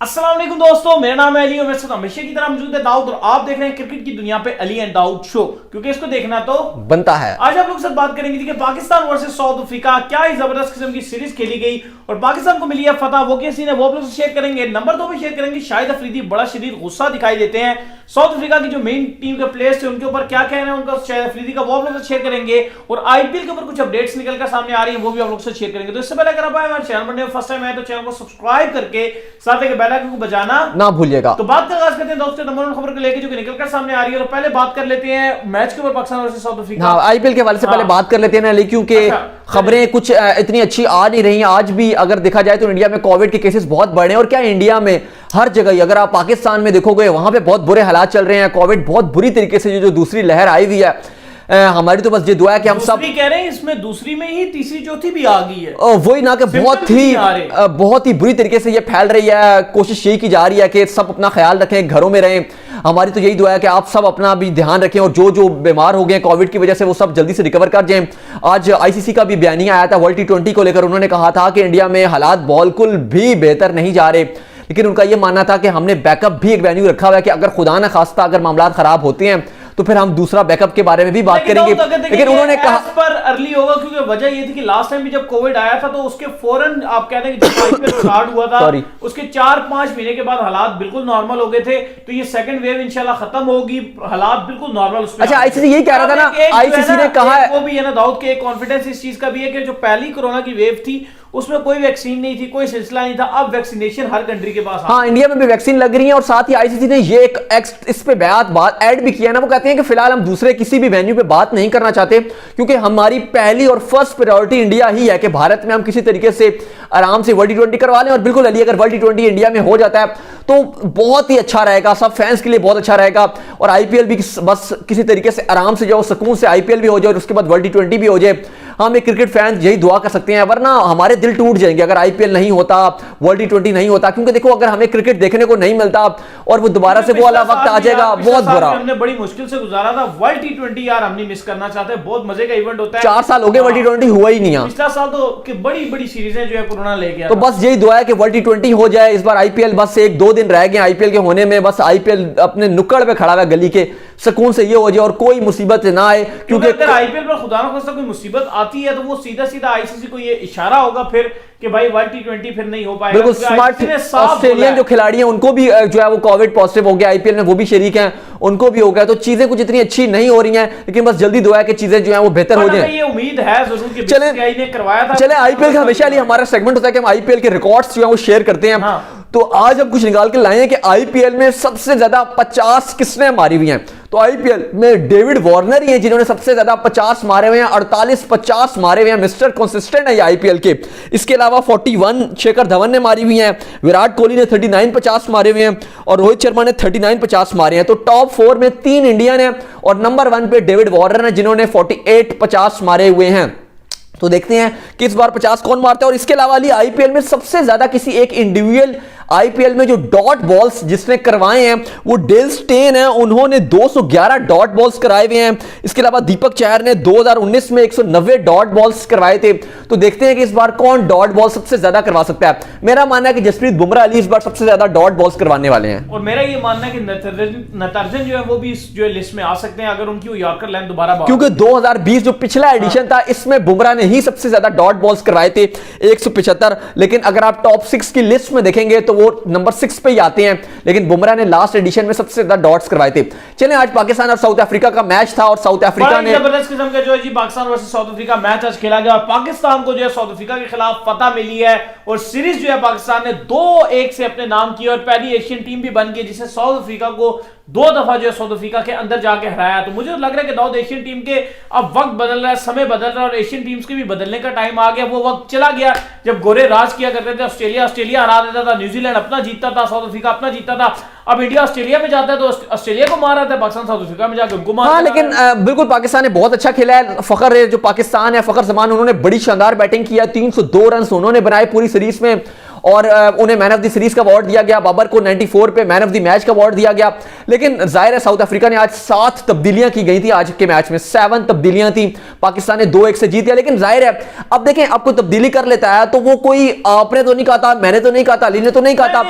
अस्सलाम वालेकुम दोस्तों, मेरा नाम है अली और मेरे साथ हमेशा की तरह मौजूद है दाऊद और आप देख रहे हैं क्रिकेट की दुनिया पे अली एंड दाऊद शो, क्योंकि इसको देखना तो बनता है। आज आप लोग के साथ बात करेंगे कि पाकिस्तान वर्सेस साउथ अफ्रीका, क्या ही जबरदस्त किस्म की सीरीज खेली गई और पाकिस्तान को मिली है फतह। वो क्या सीन है वो आप लोग से शेयर करेंगे। नंबर 2 पे शेयर करेंगे शाहिद अफरीदी बड़ा शदीद गुस्सा दिखाई देते हैं। साउथ अफ्रीका की जो मेन टीम के प्लेयर्स थे उनके ऊपर क्या कहना है उनका शाहिद अफरीदी का, वो आप लोग से शेयर करेंगे। और आईपीएल के ऊपर कुछ अपडेट्स निकल कर सामने आ रही है, वो भी आप लोग से शेयर करेंगे। तो इससे पहले अगर आप हमारे चैनल पर फर्स्ट टाइम आए तो चैनल को सब्सक्राइब करके साथ ही बेल आइकन को बजाना ना भूलिएगा। तो बात का आगाज करते हैं दोस्तों नंबर 1 खबर को लेकर जो कि निकलकर सामने आ रही है। तो पहले बात कर लेते हैं मैच के ऊपर पाकिस्तान वर्सेस साउथ अफ्रीका। हाँ, आईपीएल के हवाले से पहले बात कर लेते हैं ना, लेकिन क्योंकि खबरें कुछ इतनी अच्छी आ नहीं रही हैं। आज भी अगर देखा जाए तो इंडिया में कोविड के केसेस बहुत बढ़े हैं और क्या इंडिया में हर जगह ही, अगर आप पाकिस्तान में देखोगे वहां पे बहुत बुरे हालात चल रहे हैं। कोविड बहुत बुरी तरीके से जो दूसरी लहर आई हुई है, हमारी तो बस ये दुआ है कि हम सब कह रहे हैं इसमें दूसरी में ही तीसरी चौथी भी आ गई है। वही ना कि बहुत ही बुरी तरीके से ये फैल रही है। कोशिश यही की जा रही है कि सब अपना ख्याल रखें, घरों में रहें। हमारी तो यही दुआ है कि आप सब अपना भी ध्यान रखें और जो जो बीमार हो गए कोविड की वजह से वो सब जल्दी से रिकवर कर जाएं। आज आईसीसी का भी बयानिया आया था वर्ल्ड T20 को लेकर। उन्होंने कहा था कि इंडिया में हालात बिल्कुल भी बेहतर नहीं जा रहे, लेकिन उनका यह मानना था कि हमने बैकअप भी एक वेन्यू रखा हुआ है कि अगर खुदा न खास्ता अगर मामला खराब होते हैं तो फिर हम दूसरा बैकअप के बारे में भी बात करेंगे। लेकिन उन्होंने कहा पर अर्ली होगा, क्योंकि वजह ये थी कि लास्ट टाइम भी जब कोविड आया था तो उसके फौरन आप कहते हैं कि जब आईपीएल स्टार्ट हुआ था उसके 4-5 महीने के बाद हालात बिल्कुल नॉर्मल हो गए थे। तो ये सेकंड वेव इंशाल्लाह खत्म होगी, हालात बिल्कुल नॉर्मल। अच्छा, आईसीसी यही कह रहा था ना, आईसीसी ने कहा है वो भी है ना दाऊद के कॉन्फिडेंस इस चीज का भी है कि जो पहली कोरोना की वेव थी उसमें कोई वैक्सीन नहीं थी, कोई सिलसिला नहीं था। अब वैक्सीनेशन हर कंट्री के पास। हाँ, इंडिया में भी वैक्सीन लग रही है और साथ ही आईसीसी ने ये एक इस पे बात ऐड भी किया ना। वो कहते हैं कि फिलहाल हम दूसरे किसी भी वेन्यू पे बात नहीं करना चाहते, क्योंकि हमारी पहली और फर्स्ट प्रायोरिटी इंडिया ही है कि भारत में हम किसी तरीके से आराम से वर्ल्ड T20 करवा लें। और बिल्कुल अली, अगर वर्ल्ड T20 इंडिया में हो जाता है तो बहुत ही अच्छा रहेगा, सब फैंस के लिए बहुत अच्छा रहेगा। और आईपीएल भी बस किसी तरीके से आराम से जाओ, सुकून से आईपीएल भी हो जाए और उसके बाद वर्ल्ड T20 भी हो जाए। हम एक क्रिकेट फैन यही दुआ कर सकते हैं, वरना हमारे दिल टूट जाएंगे अगर आईपीएल नहीं होता, वर्ल्ड T20 नहीं होता। क्योंकि देखो, अगर हमें क्रिकेट देखने को नहीं मिलता और वो दोबारा से वो वाला वक्त आ जाएगा, बहुत बुरा। हमने बड़ी मुश्किल से गुजारा था वर्ल्ड T20 यार, हम नहीं मिस करना चाहते। बहुत मजे का इवेंट होता है। 4 साल हो गए वर्ल्ड T20 हुआ ही नहीं है। पिछला साल तो बड़ी बड़ी सीरीजें जो है कोरोना ले गया। तो बस यही दुआ है कि वर्ल्ड T20 हो जाए। इस बार आईपीएल बस 1-2 दिन रह गए आईपीएल के होने में, बस आईपीएल अपने नुक्कड़ पे खड़ा हुआ गली के, सुकून से ये हो जाए और कोई मुसीबत ना आए। क्योंकि अगर आईपीएल पर खुदा ना खास्ता कोई मुसीबत आती है तो वो सीधा सीधा आईसीसी को ये इशारा होगा फिर कि भाई वर्ल्ड T20 फिर नहीं हो पाएगा। बिल्कुल स्मार्ट ऑस्ट्रेलियन जो खिलाड़ी हैं उनको भी जो है वो कोविड पॉजिटिव हो गया, आईपीएल में वो भी शरीक हैं, उनको भी हो गया। तो चीजें कुछ इतनी अच्छी नहीं हो रही हैं, लेकिन बस जल्दी दुआ है कि चीजें जो है वो बेहतर हो जाए। ये उम्मीद है जरूर कि चले करवाया था। चले आईपीएल का हमेशा हमारा सेगमेंट होता है कि हम आईपीएल के रिकॉर्ड्स जो है वो शेयर करते हैं। तो आज हम कुछ निकाल के लाए हैं कि आईपीएल में सबसे ज्यादा 50 किसने मारी हुई हैं। तो आईपीएल में डेविड वार्नर ही हैं जिन्होंने सबसे ज्यादा 50 मारे हुए हैं, 48-50 मारे हुए हैं। मिस्टर कंसिस्टेंट है ये आईपीएल के। इसके अलावा 41 शिखर धवन ने मारी हुई हैं, विराट कोहली ने 39-50 मारे हुए हैं और रोहित शर्मा ने 39-50 मारे हैं। तो टॉप 4 में 3 इंडियन है और नंबर 1 पे डेविड वार्नर है जिन्होंने 48-50 मारे हुए हैं। तो देखते हैं कि इस बार 50 कौन मारता है। और इसके अलावा आईपीएल में सबसे ज्यादा किसी एक इंडिविजुअल आईपीएल में जो डॉट बॉल्स जिसने करवाए हैं वो डेल स्टेन है, उन्होंने 211 डॉट बॉल्स कराए हुए हैं। इसके अलावा दीपक चहर ने 2019 में 190 डॉट बॉल्स करवाए थे। तो देखते हैं कि इस बार कौन डॉट बॉल सबसे ज्यादा करवा सकता है। मेरा मानना है कि जसप्रीत बुमराह अली इस बार सबसे ज्यादा डॉट बॉल्स करवाने वाले हैं। और मेरा ये मानना है कि नटराजन जो है वो भी जो है लिस्ट में आ सकते हैं अगर उनकी यॉर्कर लाइन दोबारा, क्योंकि 2020 जो पिछला एडिशन था इसमें बुमराह ने ही सबसे ज्यादा डॉट बॉल्स करवाए थे 175। लेकिन अगर आप टॉप 6 की लिस्ट में देखेंगे तो वो नंबर 6 पे ही आते हैं, लेकिन बुमराह ने लास्ट एडिशन में सबसे ज्यादा डॉट्स करवाए थे। चलें, आज पाकिस्तान और साउथ अफ्रीका का मैच था और साउथ अफ्रीका ने जबरदस्त किस्म का जो है जी Pakistan versus South Africa match आज खेला गया और पाकिस्तान को जो है साउथ अफ्रीका के खिलाफ फतह मिली है और सीरीज जो है पाकिस्तान ने 2-1 से अपने नाम की और पहली एशियन टीम भी बन गई जिसे साउथ अफ्रीका को 2 दफा जो है साउथ अफ्रीका के अंदर जाके हराया। तो मुझे लग रहा है कि दाऊद एशियन टीम के अब वक्त बदल रहा है, समय बदल रहा है और एशियन टीम्स के भी बदलने का टाइम आ गया। वो वक्त चला गया जब गोरे राज किया करते थे। ऑस्ट्रेलिया हरा देता था, न्यूजीलैंड अपना जीतता था, साउथ अफ्रीका अपना जीतता था। अब इंडिया ऑस्ट्रेलिया में जाता है तो ऑस्ट्रेलिया को मार आता है, पाकिस्तान साउथ अफ्रीका में जाकर उनको मार। लेकिन बिल्कुल पाकिस्तान ने बहुत अच्छा खेला है। फखर है जो पाकिस्तान है, फखर जमान, उन्होंने बड़ी शानदार बैटिंग किया, 302 रन उन्होंने बनाए पूरी सीरीज में और उन्हें मैन ऑफ द सीरीज का अवार्ड दिया गया, बाबर को 94 पे मैन ऑफ द मैच का अवार्ड दिया गया। लेकिन जाहिर है साउथ अफ्रीका ने आज 7 तब्दीलियां की गई थी, आज के मैच में 7 तब्दीलियां थी, पाकिस्तान ने 2-1 से जीत दिया। लेकिन जाहिर है अब देखें, आपको तब्दीली कर लेता है तो वो कोई आपने तो नहीं कहा था, मैंने तो नहीं कहा था, अली ने तो नहीं कहा था,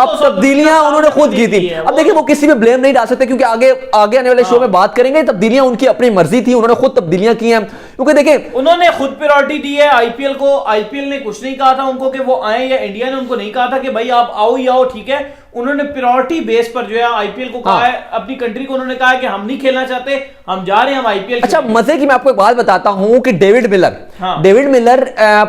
अब तब्दीलियां उन्होंने खुद की थी। अब देखिए वो किसी पे ब्लेम नहीं डाल सकते, क्योंकि आगे आने वाले शो में बात करेंगे। तब्दीलियां उनकी अपनी मर्जी थी, उन्होंने खुद तब्दीलियां की हैं, क्योंकि देखिए उन्होंने खुद प्रायोरिटी दी है आईपीएल को। आईपीएल ने कुछ नहीं कहा था उनको कि वो आए, या इंडिया ने उनको नहीं कहा था कि भाई आप आओ ही आओ, ठीक है। उन्होंने प्रायोरिटी बेस पर जो है आईपीएल को कहा है, अपनी कंट्री को उन्होंने कहा है कि हम नहीं खेलना चाहते, हम जा रहे हैं, हम आईपीएल। अच्छा, मजे की मैं आपको एक बात बताता हूं कि डेविड मिलर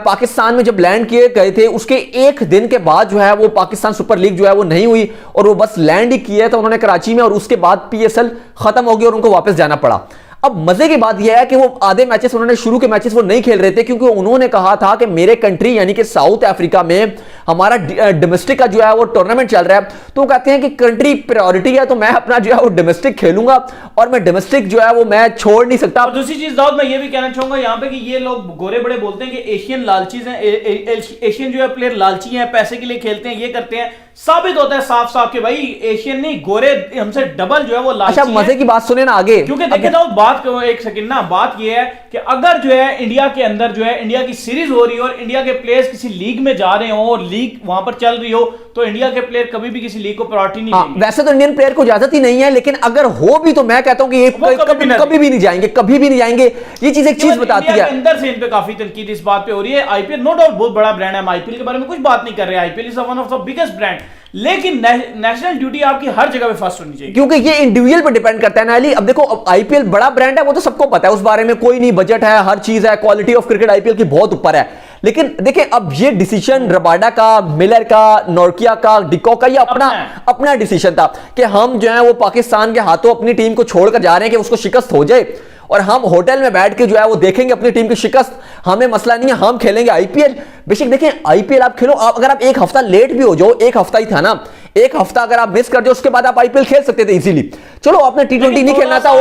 पाकिस्तान में जब लैंड किए गए थे, उसके एक दिन के बाद जो है वो पाकिस्तान सुपर लीग जो है वो नहीं हुई, और वो बस लैंड ही किया था उन्होंने कराची में, और उसके बाद पीएसएल खत्म हो गई और उनको वापस जाना पड़ा। अब मजे की बात यह है कि वो आधे मैचेस उन्होंने शुरू के मैचेस वो नहीं खेल रहे थे, क्योंकि उन्होंने कहा था कि मेरे कंट्री यानी कि साउथ अफ्रीका में हमारा डोमेस्टिक का जो है वो टूर्नामेंट चल रहा है, तो वो कहते हैं कि कंट्री प्रायोरिटी है, तो मैं अपना जो है वो डोमेस्टिक खेलूंगा, और मैं डोमेस्टिक जो है वो मैं छोड़ नहीं सकता। और दूसरी चीज दाऊद, मैं ये भी कहना चाहूंगा यहाँ पे कि ये लोग गोरे बड़े बोलते हैं कि एशियन लालचीज हैं, एशियन जो है प्लेयर लालची हैं, पैसे के लिए खेलते हैं, ये करते हैं। साबित होता है साफ साफ कि भाई एशियन नहीं, गोरे हमसे डबल जो है वो लालची। अच्छा, मजे की बात सुने ना आगे, क्योंकि देखिए दाऊद, बात करो एक सेकंड ना, बात ये है कि अगर जो है इंडिया के अंदर जो है इंडिया की सीरीज हो रही हो और इंडिया के प्लेयर्स किसी लीग में जा रहे हो और लीग वहां पर चल रही हो, तो इंडिया के प्लेयर कभी भी किसी लीग को प्रायोरिटी नहीं देंगे। वैसे तो इंडियन प्लेयर को इजाजत ही नहीं है, लेकिन अगर हो भी तो मैं कहता हूं कि ये कभी भी नहीं जाएंगे, कभी भी नहीं जाएंगे। ये चीज एक चीज बताती है, अंदर से इन पे काफी तनकीद इस बात पे हो रही है। आईपीएल नो डाउट बहुत बड़ा ब्रांड है, हम आईपीएल के बारे में कुछ बात नहीं कर रहे, IPL is one of the biggest brand, लेकिन नेशनल ड्यूटी आपकी हर जगह पे फर्स्ट होनी चाहिए, क्योंकि ये इंडिविजुअल पे डिपेंड करता है ना अली। अब देखो, आईपीएल बड़ा ब्रांड है, वो तो सबको पता है, उस बारे में कोई नहीं, बजट है, हर चीज है, क्वालिटी ऑफ क्रिकेट आईपीएल की बहुत ऊपर है। लेकिन देखिए, अब ये डिसीजन रबाडा का, मिलर का, नोर्किया का, डिको का, ये अपना डिसीजन था कि हम जो है वो पाकिस्तान के हाथों अपनी टीम को छोड़कर जा रहे हैं कि उसको शिकस्त हो जाए, और हम होटल में बैठ के जो है वो देखेंगे अपनी टीम की शिकस्त, हमें मसला नहीं है, हम खेलेंगे आईपीएल। बेशक देखें, आईपीएल आप खेलो, अगर आप एक हफ्ता लेट भी हो जाओ, एक हफ्ता ही था ना, एक हफ्ता अगर आप मिस कर दो, उसके बाद आप आईपीएल खेल सकते थे इजीली। चलो, आपने टी20 नहीं खेलना था,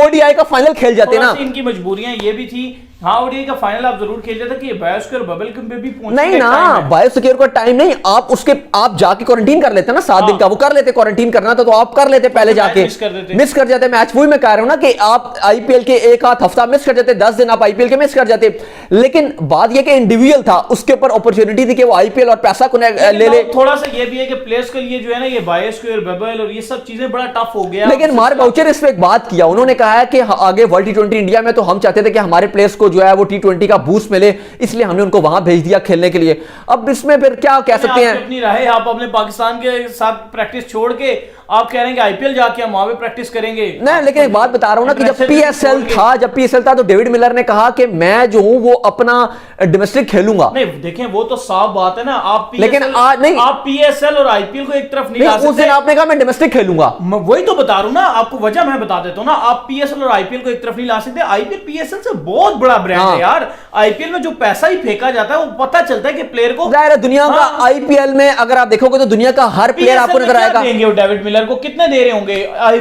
ओडीआई का फाइनल खेल जाते ना। इनकी मजबूरियां ये भी थी, हाँ ओडीआई का फाइनल आप जरूर खेल जाते कि बायोस्फीयर बबल पे भी नहीं ना, बायोस्फीयर का टाइम नहीं, आप जाके क्वारंटीन कर लेते ना 7 दिन का, वो कर लेते, क्वारंटीन करना था तो आप कर लेते पहले जाके, मिस कर जाते मैच। वही मैं कह रहा हूं ना कि आप आईपीएल के एक आध हफ्ता मिस कर जाते, 10 दिन आप आईपीएल के मिस कर जाते। लेकिन बात यह कि इंडिविजुअल था, उसके ऊपर अपॉर्चुनिटी थी कि वो आईपीएल और पैसा को ले ले। थोड़ा सा ये भी है कि प्लेयर्स के लिए जो है ना ये बायोस्फीयर बबल और ये सब चीजें बड़ा टफ हो गया। लेकिन मार्क बाउचर इस पे एक बात किया, उन्होंने कहा है कि आगे वर्ल्ड टी20 इंडिया में तो हम चाहते थे कि हमारे प्लेयर्स को जो है वो टी20 का बूस्ट मिले, इसलिए हमने उनको वहां भेज दिया खेलने के लिए। अब इसमें फिर क्या कह सकते हैं, अपनी राह, आप अपने पाकिस्तान के साथ प्रैक्टिस छोड़ के आप कह रहे हैं कि आईपीएल जाके हम वहां पे प्रैक्टिस करेंगे। नहीं, लेकिन एक बात बता रहा हूं ना कि जब पीएसएल था तो डेविड मिलर ने कहा कि मैं जो हूं वो अपना डोमेस्टिक खेलूंगा। नहीं देखें, वो तो साफ बात है ना, आप लेकिन आज नहीं, आप पीएसएल और आईपीएल को एक तरफ नहीं ला सकते। उस दिन आपने कहा मैं डोमेस्टिक खेलूंगा, वही तो बता रहा हूं ना आपको, वजह मैं बता देता हूं ना। आप पीएसएल और आईपीएल को एक तरफ नहीं ला सकते। आईपीएल पीएसएल से बहुत बड़ा ब्रांड है यार। आईपीएल में जो पैसा ही फेंका जाता है वो पता चलता है कि प्लेयर को, दुनिया का आईपीएल में अगर आप देखोगे तो दुनिया का हर प्लेयर आपको नजर आएगा। देंगे डेविड मिलर को कितने दे रहे होंगे?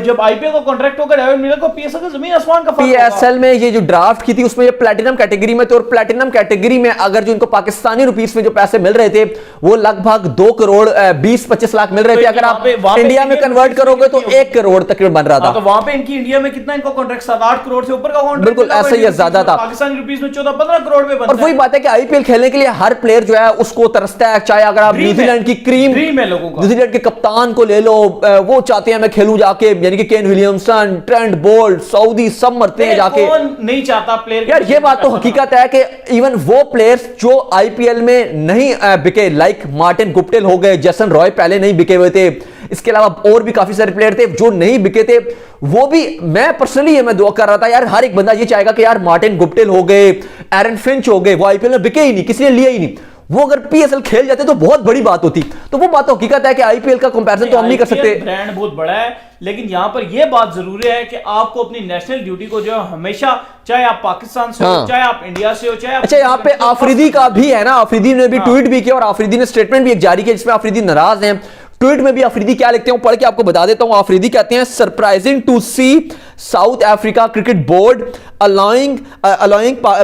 जब आईपीएल का कॉन्ट्रैक्ट होगा डेविड मिलर को, पीएसएल का जमीन आसमान का फर्क होगा। पीएसएल में ये जो ड्राफ्ट की थी उसमें ये प्लैटिनम कैटेगरी में थे, और प्लैटिनम कैटेगरी में अगर जो इनको पाकिस्तानी रुपीस में जो पैसे मिल रहे थे वो लगभग 2 करोड़ 20-25 लाख मिल रहे थे। अगर आप इंडिया में कन्वर्ट करोगे तो 1 करोड़ तकरीबन बन रहा था। तो वहां पे इनकी इंडिया में कितना इनको कॉन्ट्रैक्ट 7-8 करोड़ से ऊपर का कॉन्ट्रैक्ट, बिल्कुल ऐसा ही ज्यादा था। पाकिस्तानी रुपीस में 14-15 करोड़ में बनता है। और वही बात है कि आईपीएल खेलने के लिए हर प्लेयर जो है उसको तरसता है, चाहे अगर आप न्यूजीलैंड की क्रीम है लोगों का, न्यूजीलैंड के कप्तान को ले लो, वो चाहते हैं मैं खेलूं जाके, यानी कि Kane Williamson, Trent Boult, Saudi सब मरते हैं जाके। कौन नहीं चाहता प्लेयर? यार ये बात तो हकीकत है कि इवन वो प्लेयर्स जो आईपीएल में नहीं बिके, लाइक मार्टिन गुप्टिल हो गए, जेसन रॉय पहले नहीं बिके हुए थे, इसके अलावा और भी काफी सारे प्लेयर थे जो नहीं बिके थे, वो भी मैं पर्सनली ये मैं दुआ कर रहा था यार, हर एक बंदा ये चाहेगा कि यार मार्टिन गुप्टिल हो गए, एरन फिंच हो गए, वो आईपीएल में बिके ही नहीं, किसी ने लिया ही नहीं, वो अगर पीएसएल खेल जाते तो बहुत बड़ी बात होती। तो वो बात तो हकीकत है कि आईपीएल का कंपैरिजन तो हम नहीं कर सकते, ब्रांड बहुत बड़ा है, लेकिन यहां पर यह बात जरूरी है कि आपको अपनी नेशनल ड्यूटी को जो है हमेशा, चाहे आप पाकिस्तान से हो, चाहे आप इंडिया से हो, चाहे आप, अच्छा यहाँ पे आफरीदी का भी है ना, आफरीदी ने भी ट्वीट भी किया और आफरीदी ने स्टेटमेंट भी एक जारी किया जिसमें आफरीदी नाराज हैं। ट्वीट में भी आफरीदी क्या लिखते हैं पढ़ के आपको बता देता हूं। आफरीदी कहते हैं, surprising to see South Africa cricket board allowing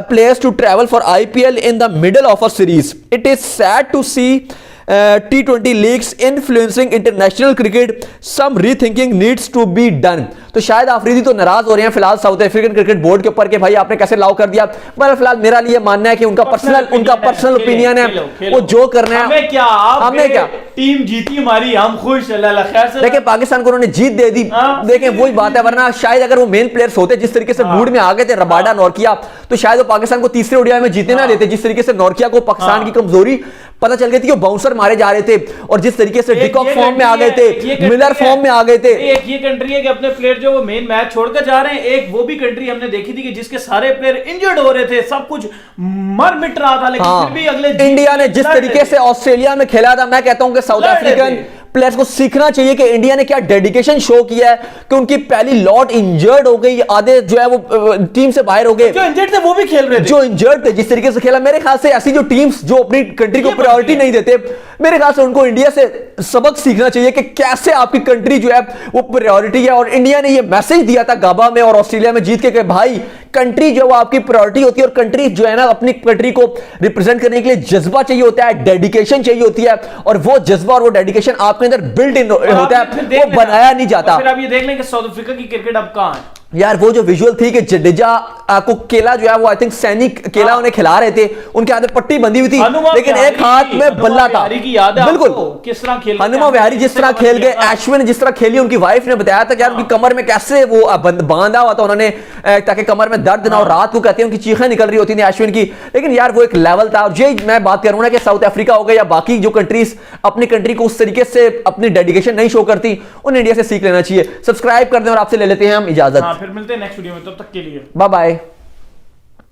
players to travel for IPL in the middle of a series. It is sad to see T20 leagues influencing international cricket, some rethinking needs to be done. तो शायद आफरीदी तो नाराज हो रहे हैं फिलहाल south African cricket board के ऊपर कि भाई आपने कैसे लाउ कर दिया, मगर फिलहाल मेरा लिए मानना है कि उनका पर्सनल ओपिनियन है, वो जो करना है। हमें क्या, टीम जीती हमारी, हम खुश, अल्लाह खैर से। देखिए पाकिस्तान को उन्होंने जीत दे दी, देखें वही बात है, वरना शायद अगर वो मेन प्लेयर्स होते जिस तरीके से मूड में आ गए थे रबाडा नॉर्किया, तो शायद वो पाकिस्तान को तीसरे ओडीआई में जीतने ना देते। जिस तरीके से नॉर्किया को पाकिस्तान की कमजोरी पता चल गई थी, वो बाउंसर मारे जा रहे थे, और जिस तरीके से डिकॉक फॉर्म में आ गए थे, मिलर फॉर्म में आ गए थे। एक ये कंट्री है कि अपने प्लेयर जो वो मेन मैच छोड़कर जा रहे हैं, एक वो भी कंट्री हमने देखी थी कि जिसके सारे प्लेयर इंजर्ड हो रहे थे, सब कुछ मर मिट रहा था, लेकिन फिर भी अगले इंडिया ने जिस तरीके से ऑस्ट्रेलिया में खेला था, मैं कहता हूं कि साउथ अफ्रीकन प्लेयर्स को सीखना चाहिए कि इंडिया ने क्या डेडिकेशन शो किया है, कि उनकी पहली लॉट इंजर्ड हो गई, आधे जो है वो टीम से बाहर हो गए, जो इंजर्ड थे वो भी खेल रहे थे, जो इंजर्ड थे जिस तरीके से खेला। मेरे ख्याल से ऐसी जो टीम्स जो अपनी कंट्री को प्रायोरिटी नहीं देते, मेरे ख्याल से उनको इंडिया से सबक सीखना चाहिए कि कैसे आपकी कंट्री जो है वो प्रायोरिटी है। और इंडिया ने ये मैसेज दिया था गाबा में और ऑस्ट्रेलिया में जीत के कि भाई कंट्री जो है वो आपकी प्रायोरिटी होती है, और कंट्री जो है ना अपनी कंट्री को रिप्रेजेंट करने के लिए जज्बा चाहिए होता है, डेडिकेशन चाहिए होती है, और वो जज्बा और वो डेडिकेशन आपके अंदर बिल्ट इन होता है, वो बनाया नहीं जाता। फिर आप ये देख लें कि साउथ अफ्रीका की क्रिकेट अब कहां है यार। वो जो विजुअल थी कि जडेजा को केला जो है वो आई थिंक सैनिक केला उन्हें खिला रहे थे, उनके हाथ में पट्टी बंधी हुई थी, लेकिन एक हाथ में बल्ला था। बिल्कुल किस तरह खेल हनुमा विहारी जिस तरह खेल गए, अश्विन जिस तरह खेली, उनकी वाइफ ने बताया था कि यार उनकी कमर में कैसे वो बांधा हुआ था उन्होंने, ताकि कमर में दर्द ना हो, रात को कहते हैं उनकी चीखें निकल रही होती थी अश्विन की, लेकिन यार वो एक लेवल था। और ये मैं बात करूं ना कि साउथ अफ्रीका हो गया या बाकी जो कंट्रीज अपनी कंट्री को उस तरीके से अपनी डेडिकेशन नहीं शो करती, उन इंडिया से सीख लेना चाहिए। सब्सक्राइब कर दें और आपसे ले लेते हैं हम इजाजत। फिर मिलते हैं नेक्स्ट वीडियो में, तब तक के लिए बाय बाय।